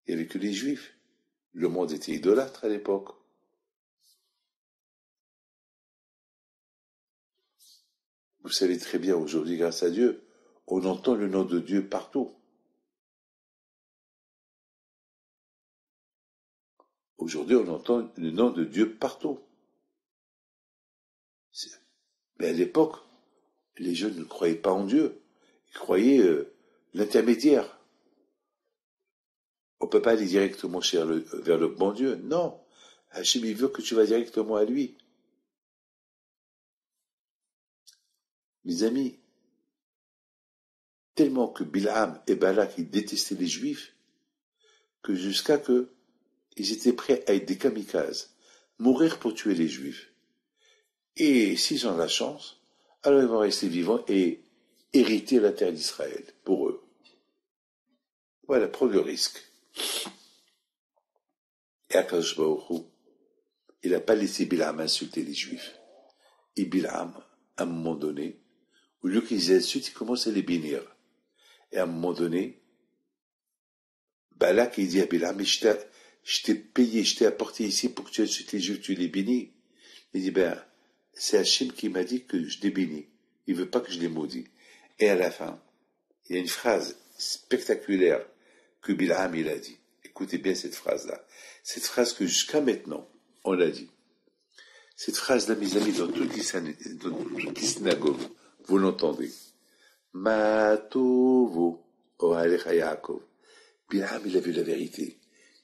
il n'y avait que les Juifs. Le monde était idolâtre à l'époque. Vous savez très bien, aujourd'hui, grâce à Dieu, on entend le nom de Dieu partout. Aujourd'hui, on entend le nom de Dieu partout. Mais à l'époque, les jeunes ne croyaient pas en Dieu. Ils croyaient l'intermédiaire. On ne peut pas aller directement vers le bon Dieu. Non. Hachem, il veut que tu vas directement à lui. Mes amis, tellement que Bilam et Balak, ils détestaient les Juifs, que jusqu'à que ils étaient prêts à être des kamikazes, mourir pour tuer les Juifs. Et s'ils ont la chance, alors ils vont rester vivants et hériter la terre d'Israël, pour eux. Voilà, prends le risque. Et Akadosh Baruch Hu, il n'a pas laissé Bilam insulter les Juifs. Et Bilam, à un moment donné, au lieu qu'ils insultent, il commence à les bénir. Et à un moment donné, Balak, il dit à Bilam, mais je t'ai payé, je t'ai apporté ici pour que tu insultes les Juifs, tu les bénis. Il dit, c'est Hachem qui m'a dit que je les bénis. Il veut pas que je les maudis. Et à la fin, il y a une phrase spectaculaire que Bilam, il a dit. Écoutez bien cette phrase-là. Cette phrase que jusqu'à maintenant, on l'a dit. Cette phrase-là, mes amis, dans toutes les synagogues, vous l'entendez. Matovo, Ohalecha Yaakov. Bilam, il a vu la vérité.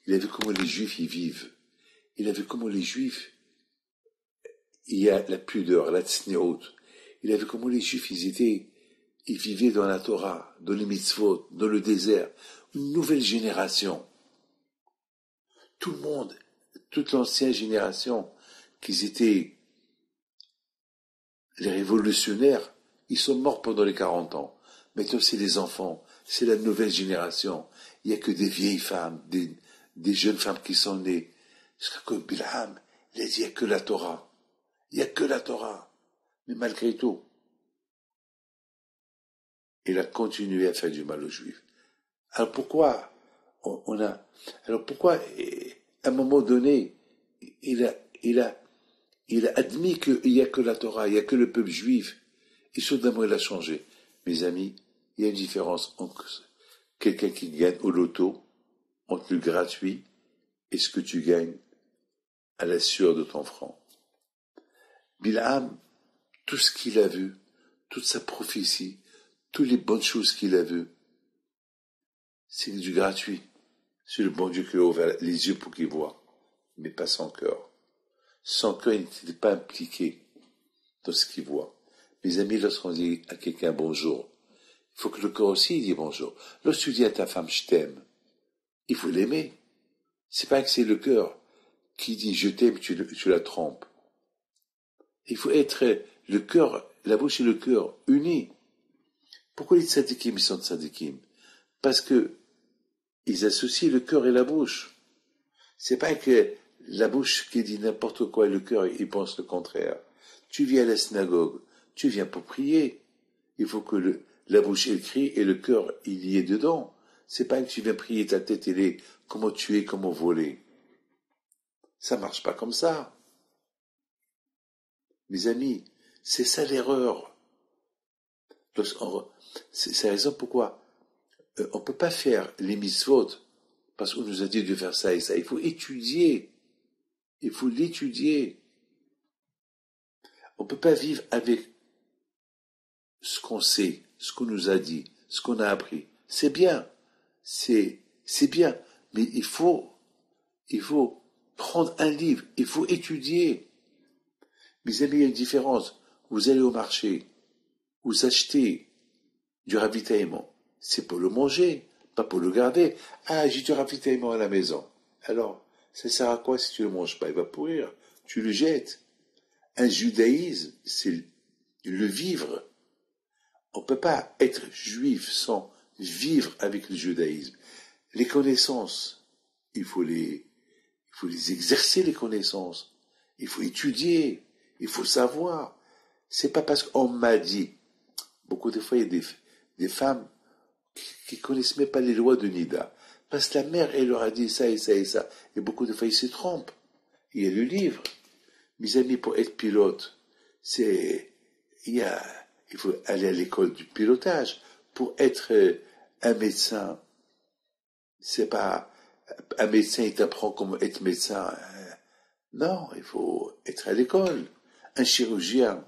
Il a vu comment les Juifs y vivent. Il a vu comment les Juifs, il y a la pudeur, la tsnéot. Il a vu comment les Juifs, ils vivaient dans la Torah, dans les mitzvot, dans le désert. Une nouvelle génération. Tout le monde, toute l'ancienne génération, qu'ils étaient les révolutionnaires, ils sont morts pendant les 40 ans. Maintenant, c'est les enfants, c'est la nouvelle génération. Il n'y a que des vieilles femmes, des jeunes femmes qui sont nées. Jusqu'à que Bilham, il a dit, il n'y a que la Torah. Il n'y a que la Torah. Mais malgré tout, il a continué à faire du mal aux Juifs. Alors pourquoi alors pourquoi, à un moment donné, il a admis qu'il n'y a que la Torah, il n'y a que le peuple juif, et soudainement il a changé. Mes amis, il y a une différence entre quelqu'un qui gagne au loto, entre le gratuit et ce que tu gagnes à la sueur de ton front. Bilham, tout ce qu'il a vu, toute sa prophétie, toutes les bonnes choses qu'il a vues, c'est du gratuit. C'est le bon Dieu qui a ouvert les yeux pour qu'il voie, mais pas son cœur. Son cœur n'était pas impliqué dans ce qu'il voit. Mes amis, lorsqu'on dit à quelqu'un bonjour, il faut que le cœur aussi dise bonjour. Lorsque tu dis à ta femme je t'aime, il faut l'aimer. C'est pas que c'est le cœur qui dit je t'aime, tu la trompes. Il faut être le cœur, la bouche et le cœur unis. Pourquoi les tzadikim ils sont tzadikim? Parce que ils associent le cœur et la bouche. C'est pas que la bouche qui dit n'importe quoi et le cœur il pense le contraire. Tu viens à la synagogue, tu viens pour prier. Il faut que la bouche elle crie et le cœur il y est dedans. C'est pas que tu viens prier ta tête elle est comment tuer, comment voler. Ça marche pas comme ça. Mes amis, c'est ça l'erreur. C'est la raison pourquoi on peut pas faire les mitzvot parce qu'on nous a dit de faire ça et ça. Il faut étudier. Il faut l'étudier. On peut pas vivre avec ce qu'on sait, ce qu'on nous a dit, ce qu'on a appris. C'est bien. C'est bien. Mais il faut prendre un livre. Il faut étudier. Mes amis, il y a une différence. Vous allez au marché. Vous achetez du ravitaillement. C'est pour le manger, pas pour le garder. Ah, j'ai du ravitaillement à la maison. Alors, ça sert à quoi si tu le manges pas? Il va pourrir. Tu le jettes. Un judaïsme, c'est le vivre. On ne peut pas être juif sans vivre avec le judaïsme. Les connaissances, il faut les exercer, les connaissances. Il faut étudier. Il faut savoir. C'est pas parce qu'on m'a dit. Beaucoup de fois, il y a des femmes qui connaissent même pas les lois de Nida. Parce que la mère, elle leur a dit ça et ça et ça. Et beaucoup de fois, ils se trompent. Il y a le livre. Mes amis, pour être pilote, il faut aller à l'école du pilotage. Pour être un médecin, c'est pas, un médecin, il t'apprend comment être médecin. Non, il faut être à l'école. Un chirurgien,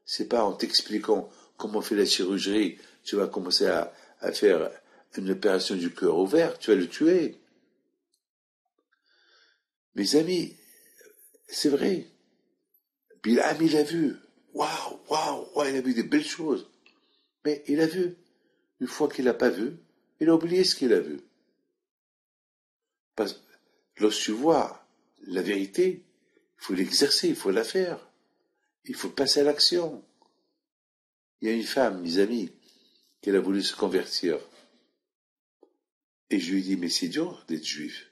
c'est pas en t'expliquant comment on fait la chirurgie, tu vas commencer à faire une opération du cœur ouvert, tu vas le tuer. Mes amis, c'est vrai. Bilham, il a vu. Waouh, waouh, waouh, il a vu des belles choses. Mais il a vu. Une fois qu'il n'a pas vu, il a oublié ce qu'il a vu. Parce que lorsque tu vois la vérité, il faut l'exercer, il faut la faire. Il faut passer à l'action. Il y a une femme, mes amis, qui a voulu se convertir. Et je lui ai dit, mais c'est dur d'être juif.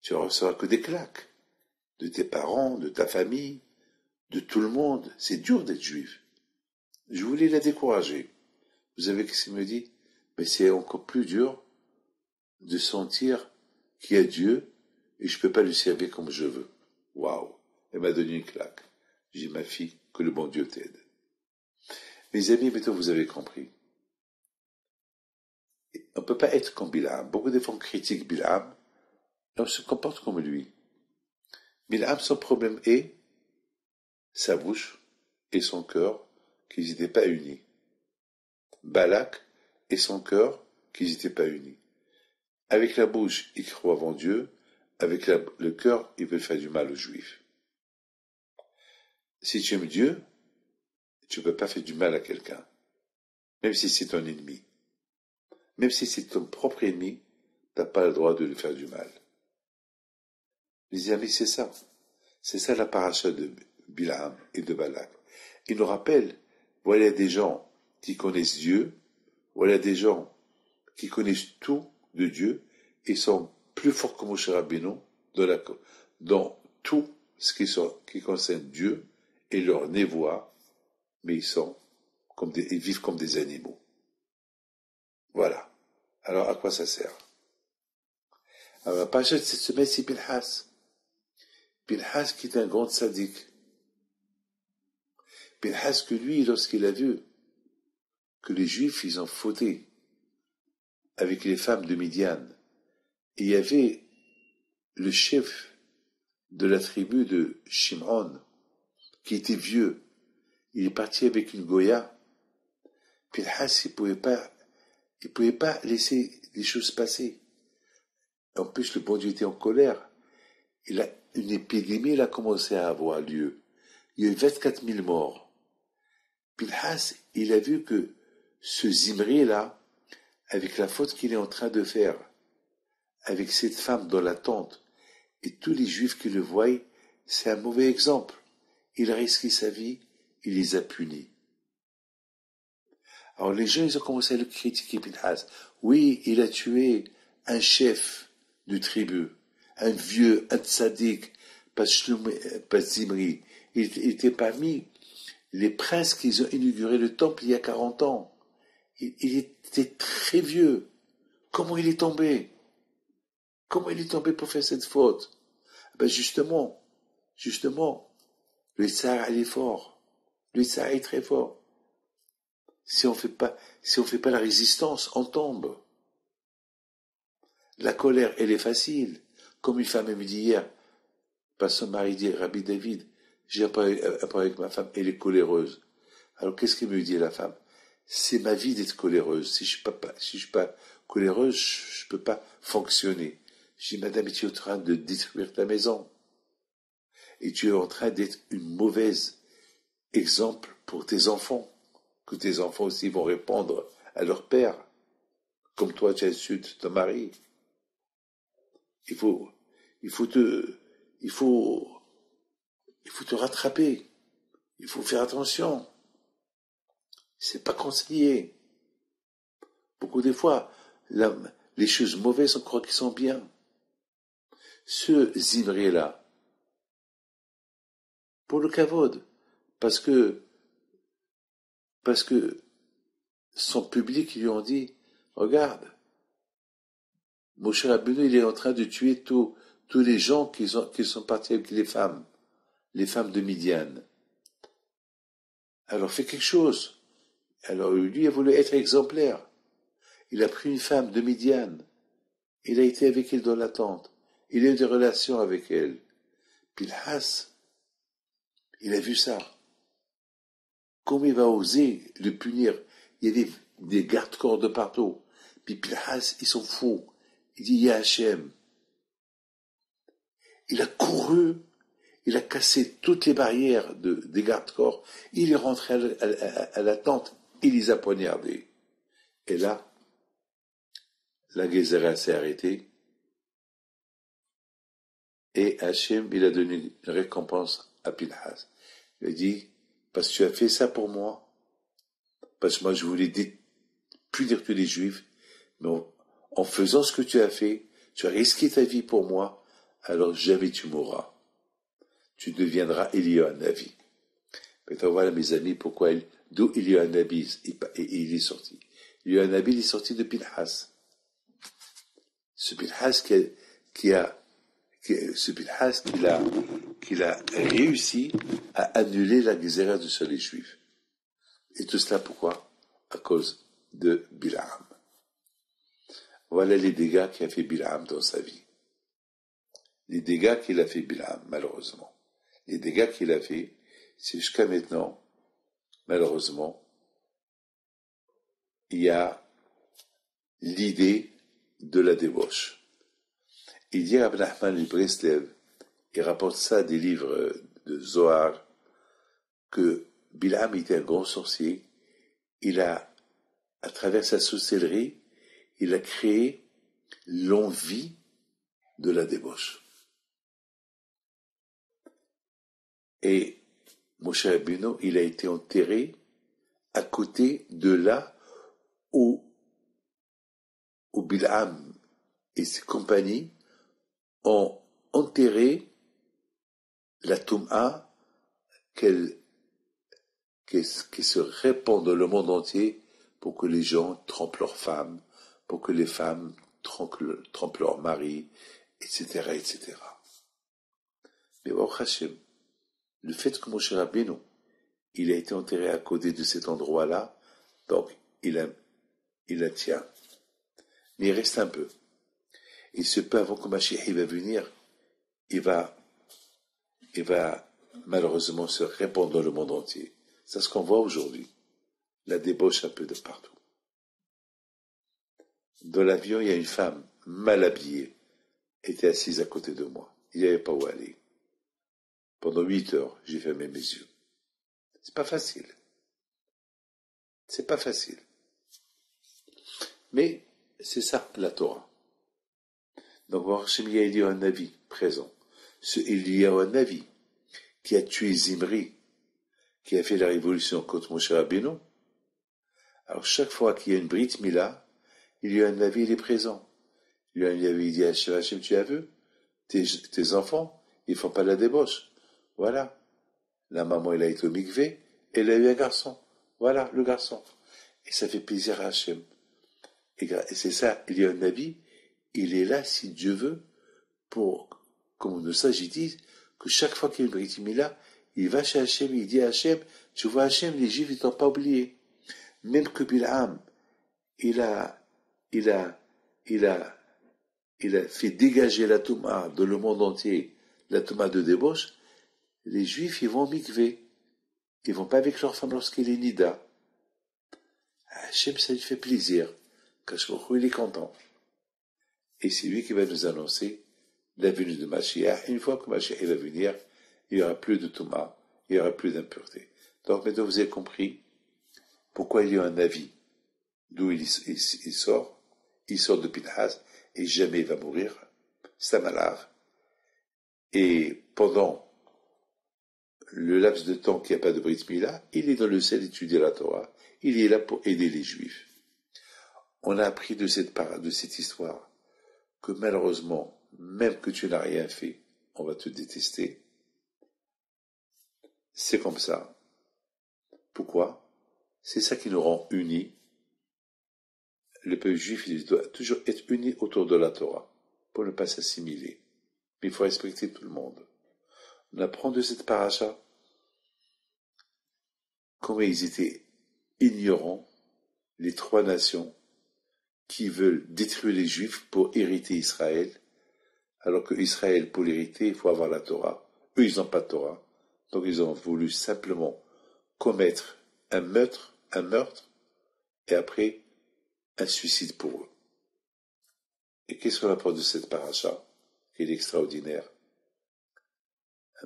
tu vas recevoir que des claques. De tes parents, de ta famille, de tout le monde. C'est dur d'être juif. Je voulais la décourager. Vous savez ce qu'il me dit? Mais c'est encore plus dur de sentir qu'il y a Dieu et je peux pas lui servir comme je veux. Waouh! Elle m'a donné une claque. J'ai dit, ma fille, que le bon Dieu t'aide. Mes amis, maintenant vous avez compris. On ne peut pas être comme Bilham. Beaucoup de fois on critique Bilham et on se comporte comme lui. Bilham, son problème est sa bouche et son cœur qui n'étaient pas unis. Balak et son cœur qui n'étaient pas unis. Avec la bouche, il croit en Dieu. Avec le cœur, il veut faire du mal aux Juifs. Si tu aimes Dieu, tu ne peux pas faire du mal à quelqu'un, même si c'est ton ennemi. Même si c'est ton propre ennemi, tu n'as pas le droit de lui faire du mal. Les amis, c'est ça. C'est ça la paracha de Bilham et de Balak. Il nous rappelle, voilà des gens qui connaissent Dieu, voilà des gens qui connaissent tout de Dieu et sont plus forts que Moshe Rabbeinu dans tout ce qui concerne Dieu et leur névoie, mais ils vivent comme des animaux. Voilà. Alors, à quoi ça sert? Alors, la paracha de cette semaine, c'est Pinhas. Pinhas qui est un grand sadique. Pinhas que lui, lorsqu'il a vu que les Juifs, ils ont fauté avec les femmes de Midian, et il y avait le chef de la tribu de Shimon, qui était vieux, il est parti avec une Goya. Pinhas, il pouvait pas laisser les choses passer. En plus, le bon Dieu était en colère. Une épidémie a commencé à avoir lieu. Il y a eu 24 000 morts. Pinhas, il a vu que ce Zimri-là, avec la faute qu'il est en train de faire, avec cette femme dans la tente, et tous les Juifs qui le voient, c'est un mauvais exemple. Il a risqué sa vie, il les a punis. Alors les gens, ils ont commencé à le critiquer, Pinhas. Oui, il a tué un chef de tribu, un vieux, un tzaddik, pas Zimri. Il était parmi les princes qui ont inauguré le temple il y a 40 ans. Il était très vieux. Comment il est tombé? Comment il est tombé pour faire cette faute? Ben justement, le Tsar, il est fort. Le Tsar est très fort. Si on fait pas la résistance, on tombe. La colère, elle est facile. Comme une femme me dit hier, parce que son mari dit, Rabbi David, j'ai parlé avec ma femme, elle est coléreuse. Alors qu'est-ce qu'elle me dit la femme? C'est ma vie d'être coléreuse. Si je suis pas coléreuse, je peux pas fonctionner. Je dis, madame, tu es en train de détruire ta maison. Et tu es en train d'être une mauvaise exemple pour tes enfants. Que tes enfants aussi vont répondre à leur père. Comme toi, tu insultes ton mari. Il faut te rattraper. Il faut faire attention. C'est pas conseillé. Beaucoup de fois, les choses mauvaises, on croit qu'ils sont bien. Ce Zimri-là, pour le kavod, parce que son public lui ont dit, regarde, Moshe Rabbeinu, il est en train de tuer tous les gens qui sont partis avec les femmes de Midian. Alors fais quelque chose. Alors lui a voulu être exemplaire. Il a pris une femme de Midian. Il a été avec elle dans la tente. Il a eu des relations avec elle. Pinhas, il a vu ça. Comment il va oser le punir? Il y avait des gardes-corps de partout. Puis Pinhas, ils sont fous. Il dit, Ya Hachem. Il a couru, il a cassé toutes les barrières des gardes-corps. Il est rentré à la tente, il les a poignardés. Et là, la Gézéra s'est arrêtée. Et Hachem, il a donné une récompense à Pinhas. Il a dit, parce que tu as fait ça pour moi, parce que moi je voulais punir tous les Juifs, mais en faisant ce que tu as fait, tu as risqué ta vie pour moi, alors jamais tu mourras. Tu deviendras Eliyahu Hanavi. Maintenant voilà mes amis, d'où Eliyahu Hanavi il est sorti. Eliyahu Hanavi il est sorti de Pinhas. Ce Pinhas qu'il a réussi à annuler la Gézéra sur les Juifs. Et tout cela pourquoi? À cause de Bil'am. Voilà les dégâts qu'a fait Bil'am dans sa vie. Les dégâts qu'il a fait Bil'am, malheureusement. Les dégâts qu'il a fait, c'est jusqu'à maintenant, malheureusement, il y a l'idée de la débauche. Il dit à Rabbi Nachman de Breslev, il rapporte ça des livres de Zohar, que Bil'am était un grand sorcier. Il a, à travers sa sorcellerie, il a créé l'envie de la débauche. Et Moshe Rabbeinu, il a été enterré à côté de là où Bil'am et ses compagnies ont enterré la Toum'a qui se répand dans le monde entier pour que les gens trempent leurs femmes, pour que les femmes trempent leurs maris, etc., etc. Mais Baruch Hashem, le fait que Moshe Rabbeinu, il a été enterré à côté de cet endroit-là, donc il la tient. Mais il reste un peu. Et ce peu avant que Mashiach va venir, il va malheureusement se répandre dans le monde entier. C'est ce qu'on voit aujourd'hui. La débauche un peu de partout. Dans l'avion, il y a une femme mal habillée, était assise à côté de moi. Il n'y avait pas où aller. Pendant 8 heures, j'ai fermé mes yeux. C'est pas facile. C'est pas facile. Mais c'est ça, la Torah. Donc, voir il y a un avis présent. Il y a un avis qui a tué Zimri, qui a fait la révolution contre Moshe Rabbeinu. Alors, chaque fois qu'il y a une Brit Mila, il y a un avis, il est présent. Il y a un avis, il dit à Hachem, tu as vu? Tes enfants, ils font pas la débauche. Voilà. La maman, elle a été au mikvé, elle a eu un garçon. Voilà, le garçon. Et ça fait plaisir à Hachem. Et c'est ça, il y a un avis, il est là, si Dieu veut, pour, comme le sage, il dit, que chaque fois qu'il y a une Brit Mila, il va chez Hachem, il dit à Hachem, tu vois Hachem, les Juifs, ils t'ont pas oublié. Même que Bil'am, il a fait dégager la Touma de le monde entier, la Touma de débauche, les Juifs, ils vont au mikvé. Ils vont pas avec leur femme lorsqu'il est nida. Hachem, ça lui fait plaisir. Kashmouchou, il est content. Et c'est lui qui va nous annoncer la venue de Mashiach. Une fois que Mashiach va venir, il n'y aura plus de Touma, il n'y aura plus d'impureté. Donc maintenant, vous avez compris pourquoi il y a un avis d'où il sort. Il sort de Pinhas et jamais il va mourir. C'est un malade. Et pendant le laps de temps qu'il n'y a pas de Brit Mila, il est dans le ciel d'étudier la Torah. Il est là pour aider les Juifs. On a appris de cette histoire que malheureusement, même que tu n'as rien fait, on va te détester. C'est comme ça. Pourquoi? C'est ça qui nous rend unis. Le peuple juif, il doit toujours être uni autour de la Torah, pour ne pas s'assimiler. Mais il faut respecter tout le monde. On apprend de cette paracha comment ils étaient ignorants, les 3 nations, qui veulent détruire les Juifs pour hériter Israël, alors que Israël, pour l'hériter, il faut avoir la Torah. Eux, ils n'ont pas de Torah. Donc ils ont voulu simplement commettre un meurtre, et après, un suicide pour eux. Et qu'est-ce qu'on apprend de cette paracha, qui est extraordinaire?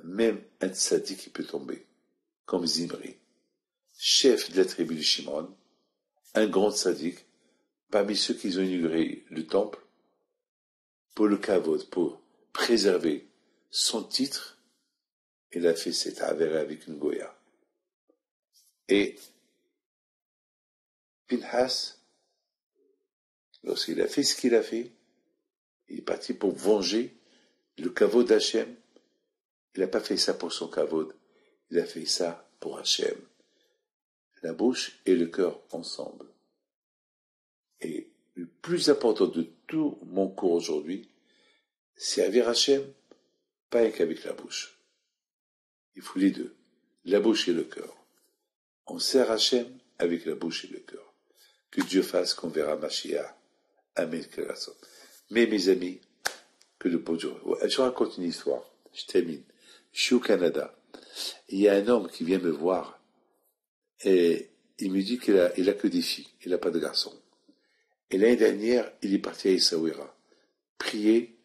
Même un tzaddik qui peut tomber, comme Zimri, chef de la tribu de Shimon, un grand tzaddik, parmi ceux qui ont inauguré le temple, pour le kavod, pour préserver son titre, il a fait cet avéré avec une goya. Et Pinhas, lorsqu'il a fait ce qu'il a fait, il est parti pour venger Le kavod d'Hachem, il n'a pas fait ça pour son kavod, il a fait ça pour Hachem. La bouche et le cœur ensemble. Et le plus important de tout mon cours aujourd'hui, c'est avec Hachem, pas qu'avec la bouche. Il faut les deux, la bouche et le cœur. On sert Hachem avec la bouche et le cœur. Que Dieu fasse qu'on verra Mashiach. Amen. Mais mes amis, que le bon Dieu... Je raconte une histoire, je termine. Je suis au Canada. Il y a un homme qui vient me voir et il me dit qu'il a que des filles, il n'a pas de garçons. Et l'année dernière, il est parti à Essaouira, prier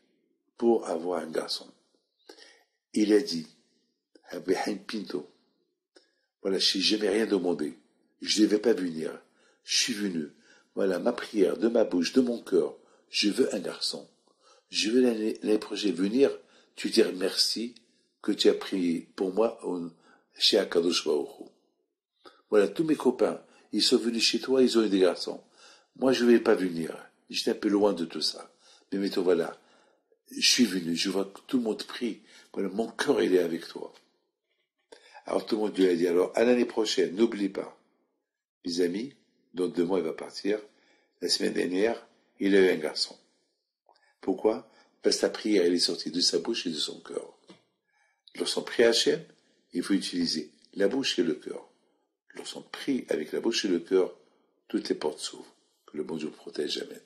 pour avoir un garçon. Il a dit, Pinto, voilà, je n'ai jamais rien demandé, je ne devais pas venir, je suis venu, voilà, ma prière, de ma bouche, de mon cœur, je veux un garçon. Je veux l'année prochaine venir, te dire merci que tu as prié pour moi chez Akadosh Baruch Hu. Voilà, tous mes copains, ils sont venus chez toi, ils ont eu des garçons. Moi, je ne vais pas venir. J'étais un peu loin de tout ça. Mais mettons, voilà, je suis venu, je vois que tout le monde prie. Voilà, mon cœur, il est avec toi. Alors tout le monde lui a dit, alors, à l'année prochaine, n'oublie pas. Les amis, dans 2 mois, il va partir. La semaine dernière, il a eu un garçon. Pourquoi? Parce que la prière, elle est sortie de sa bouche et de son cœur. Lorsqu'on prie à Hachem, il faut utiliser la bouche et le cœur. Lorsqu'on prie avec la bouche et le cœur, toutes les portes s'ouvrent. Que le bon Dieu protège jamais.